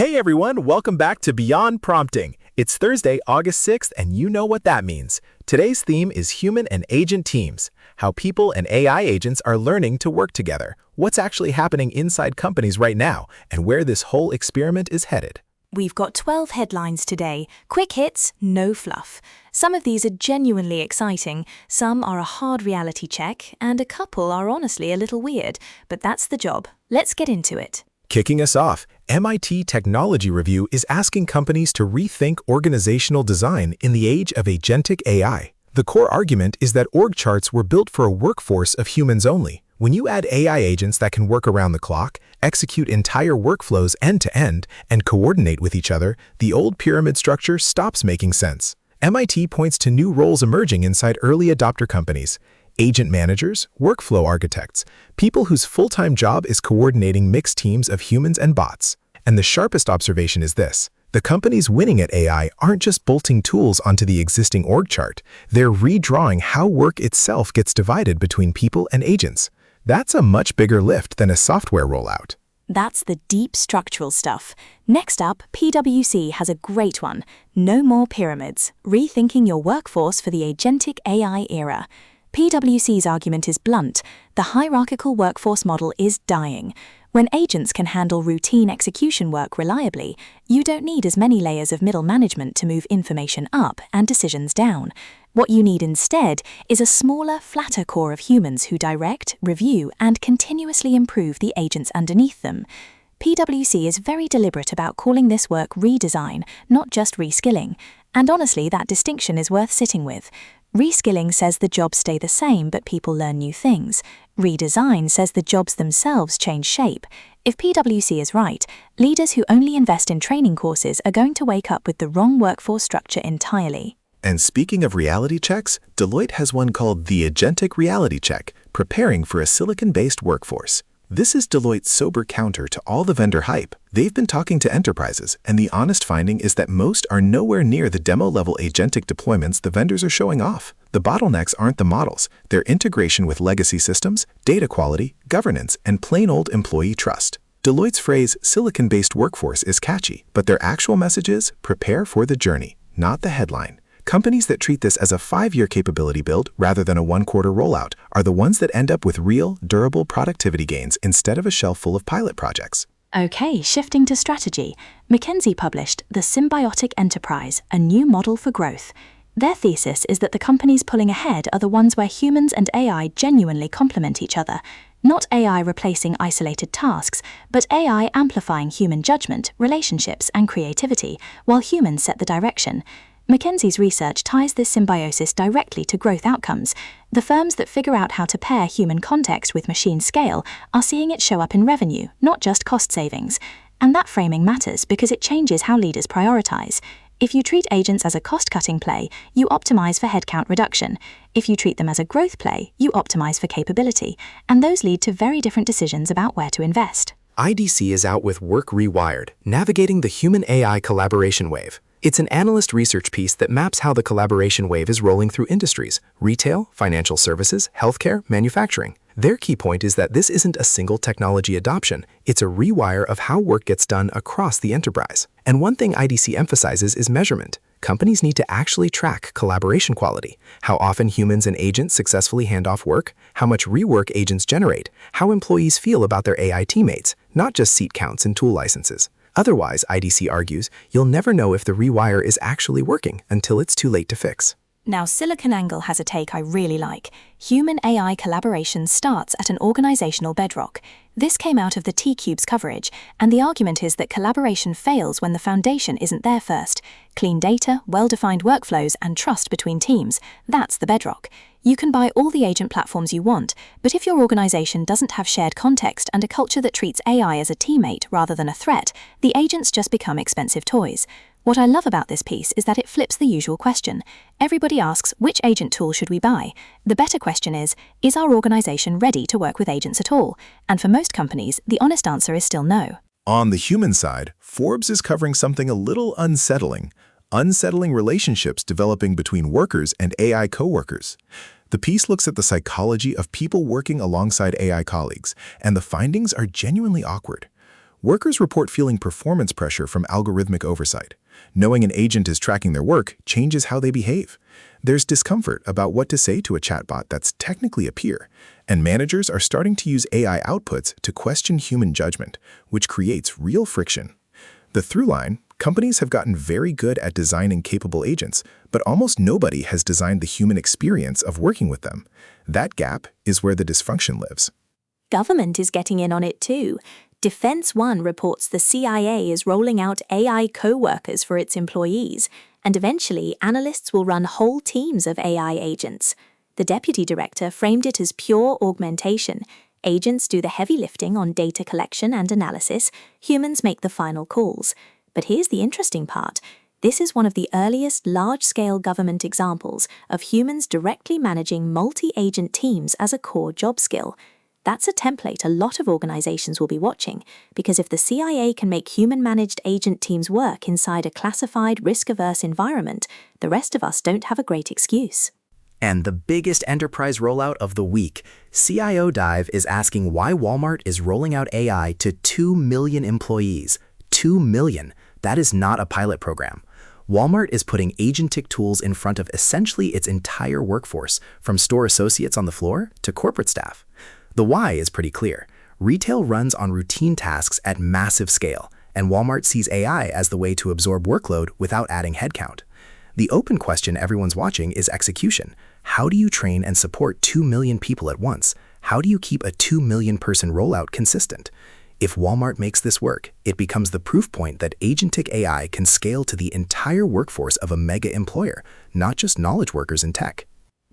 Hey everyone, welcome back to Beyond Prompting. It's Thursday, August 6th, and you know what that means. Today's theme is human and agent teams, how people and AI agents are learning to work together, what's actually happening inside companies right now, and where this whole experiment is headed. We've got 12 headlines today. Quick hits, no fluff. Some of these are genuinely exciting, some are a hard reality check, and a couple are honestly a little weird. But that's the job. Let's get into it. Kicking us off, MIT Technology Review is asking companies to rethink organizational design in the age of agentic AI. The core argument is that org charts were built for a workforce of humans only. When you add AI agents that can work around the clock, execute entire workflows end-to-end, and coordinate with each other, the old pyramid structure stops making sense. MIT points to new roles emerging inside early adopter companies: agent managers, workflow architects, people whose full-time job is coordinating mixed teams of humans and bots. And the sharpest observation is this: the companies winning at AI aren't just bolting tools onto the existing org chart, they're redrawing how work itself gets divided between people and agents. That's a much bigger lift than a software rollout. That's the deep structural stuff. Next up, PwC has a great one. No more pyramids. Rethinking your workforce for the agentic AI era. PwC's argument is blunt. The hierarchical workforce model is dying. When agents can handle routine execution work reliably, you don't need as many layers of middle management to move information up and decisions down. What you need instead is a smaller, flatter core of humans who direct, review, and continuously improve the agents underneath them. PwC is very deliberate about calling this work redesign, not just reskilling. And honestly, that distinction is worth sitting with. Reskilling says the jobs stay the same, but people learn new things. Redesign says the jobs themselves change shape. If PwC is right, leaders who only invest in training courses are going to wake up with the wrong workforce structure entirely. And speaking of reality checks, Deloitte has one called the Agentic Reality Check, preparing for a silicon-based workforce. This is Deloitte's sober counter to all the vendor hype. They've been talking to enterprises, and the honest finding is that most are nowhere near the demo-level agentic deployments the vendors are showing off. The bottlenecks aren't the models, they're integration with legacy systems, data quality, governance, and plain old employee trust. Deloitte's phrase, silicon-based workforce, is catchy, but their actual message is, prepare for the journey, not the headline. Companies that treat this as a 5-year capability build rather than a 1-quarter rollout are the ones that end up with real, durable productivity gains instead of a shelf full of pilot projects. Okay, shifting to strategy. McKinsey published The Symbiotic Enterprise, a New Model for Growth. Their thesis is that the companies pulling ahead are the ones where humans and AI genuinely complement each other. Not AI replacing isolated tasks, but AI amplifying human judgment, relationships, and creativity, while humans set the direction. McKinsey's research ties this symbiosis directly to growth outcomes. The firms that figure out how to pair human context with machine scale are seeing it show up in revenue, not just cost savings. And that framing matters because it changes how leaders prioritize. If you treat agents as a cost-cutting play, you optimize for headcount reduction. If you treat them as a growth play, you optimize for capability. And those lead to very different decisions about where to invest. IDC is out with Work Rewired, navigating the human-AI collaboration wave. It's an analyst research piece that maps how the collaboration wave is rolling through industries: retail, financial services, healthcare, manufacturing. Their key point is that this isn't a single technology adoption, it's a rewire of how work gets done across the enterprise. And one thing IDC emphasizes is measurement. Companies need to actually track collaboration quality: how often humans and agents successfully hand off work, how much rework agents generate, how employees feel about their AI teammates, not just seat counts and tool licenses. Otherwise, IDC argues, you'll never know if the rewire is actually working until it's too late to fix. Now, SiliconANGLE has a take I really like. Human-AI collaboration starts at an organizational bedrock. This came out of the T-Cube's coverage, and the argument is that collaboration fails when the foundation isn't there first. Clean data, well-defined workflows, and trust between teams, that's the bedrock. You can buy all the agent platforms you want, but if your organization doesn't have shared context and a culture that treats AI as a teammate rather than a threat, the agents just become expensive toys. What I love about this piece is that it flips the usual question. Everybody asks, which agent tool should we buy? The better question is our organization ready to work with agents at all? And for most companies, the honest answer is still no. On the human side, Forbes is covering something a little unsettling: unsettling relationships developing between workers and AI coworkers. The piece looks at the psychology of people working alongside AI colleagues, and the findings are genuinely awkward. Workers report feeling performance pressure from algorithmic oversight. Knowing an agent is tracking their work changes how they behave. There's discomfort about what to say to a chatbot that's technically a peer, and managers are starting to use AI outputs to question human judgment, which creates real friction. The through line: companies have gotten very good at designing capable agents, but almost nobody has designed the human experience of working with them. That gap is where the dysfunction lives. Government is getting in on it too. Defense One reports the CIA is rolling out AI Coworkers for its employees, and eventually analysts will run whole teams of AI agents. The deputy director framed it as pure augmentation. Agents do the heavy lifting on data collection and analysis, humans make the final calls. But here's the interesting part. This is one of the earliest large-scale government examples of humans directly managing multi-agent teams as a core job skill. That's a template a lot of organizations will be watching, because if the CIA can make human-managed agent teams work inside a classified, risk-averse environment, the rest of us don't have a great excuse. And the biggest enterprise rollout of the week, CIO Dive is asking why Walmart is rolling out AI to 2 million employees. 2 million. That is not a pilot program. Walmart is putting agentic tools in front of essentially its entire workforce, from store associates on the floor to corporate staff. The why is pretty clear. Retail runs on routine tasks at massive scale, and Walmart sees AI as the way to absorb workload without adding headcount. The open question everyone's watching is execution. How do you train and support 2 million people at once? How do you keep a 2 million person rollout consistent? If Walmart makes this work, it becomes the proof point that agentic AI can scale to the entire workforce of a mega employer, not just knowledge workers in tech.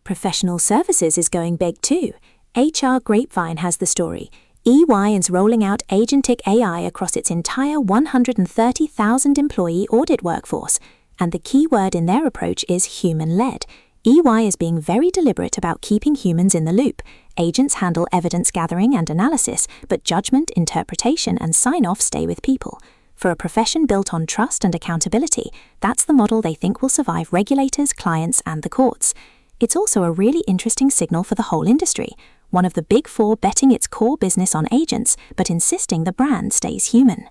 Professional services is going big too. HR Grapevine has the story. EY is rolling out Agentic AI across its entire 130,000 employee audit workforce, and the key word in their approach is human-led. EY is being very deliberate about keeping humans in the loop. Agents handle evidence gathering and analysis, but judgment, interpretation, and sign-off stay with people. For a profession built on trust and accountability, that's the model they think will survive regulators, clients, and the courts. It's also a really interesting signal for the whole industry. One of the big four betting its core business on agents, but insisting the brand stays human.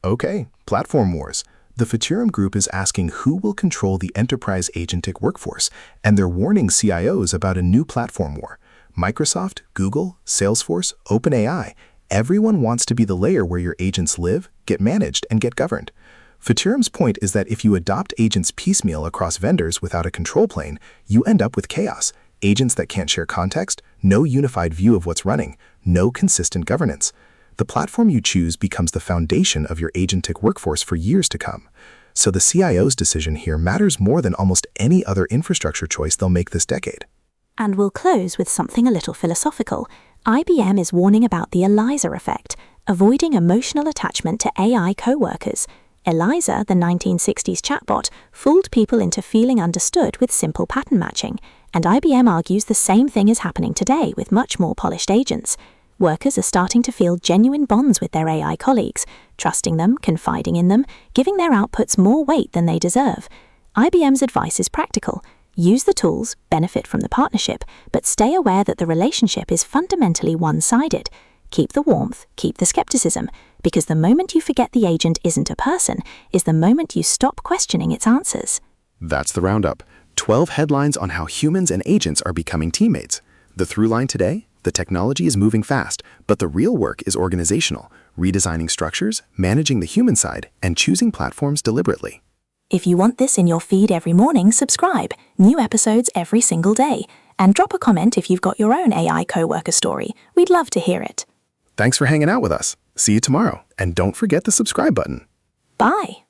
Okay, platform wars. The Futurum Group is asking who will control the enterprise agentic workforce, and they're warning CIOs about a new platform war. Microsoft, Google, Salesforce, OpenAI, everyone wants to be the layer where your agents live, get managed, and get governed. Futurum's point is that if you adopt agents piecemeal across vendors without a control plane, you end up with chaos. Agents that can't share context, no unified view of what's running, no consistent governance. The platform you choose becomes the foundation of your agentic workforce for years to come. So the CIO's decision here matters more than almost any other infrastructure choice they'll make this decade. And we'll close with something a little philosophical. IBM is warning about the ELIZA effect, avoiding emotional attachment to AI coworkers. ELIZA, the 1960s chatbot, fooled people into feeling understood with simple pattern matching, and IBM argues the same thing is happening today with much more polished agents. Workers are starting to feel genuine bonds with their AI colleagues, trusting them, confiding in them, giving their outputs more weight than they deserve. IBM's advice is practical. Use the tools, benefit from the partnership, but stay aware that the relationship is fundamentally one-sided. Keep the warmth, keep the skepticism, because the moment you forget the agent isn't a person is the moment you stop questioning its answers. That's the roundup. 12 headlines on how humans and agents are becoming teammates. The through line today? The technology is moving fast, but the real work is organizational, redesigning structures, managing the human side, and choosing platforms deliberately. If you want this in your feed every morning, subscribe. New episodes every single day. And drop a comment if you've got your own AI coworker story. We'd love to hear it. Thanks for hanging out with us. See you tomorrow, and don't forget the subscribe button. Bye.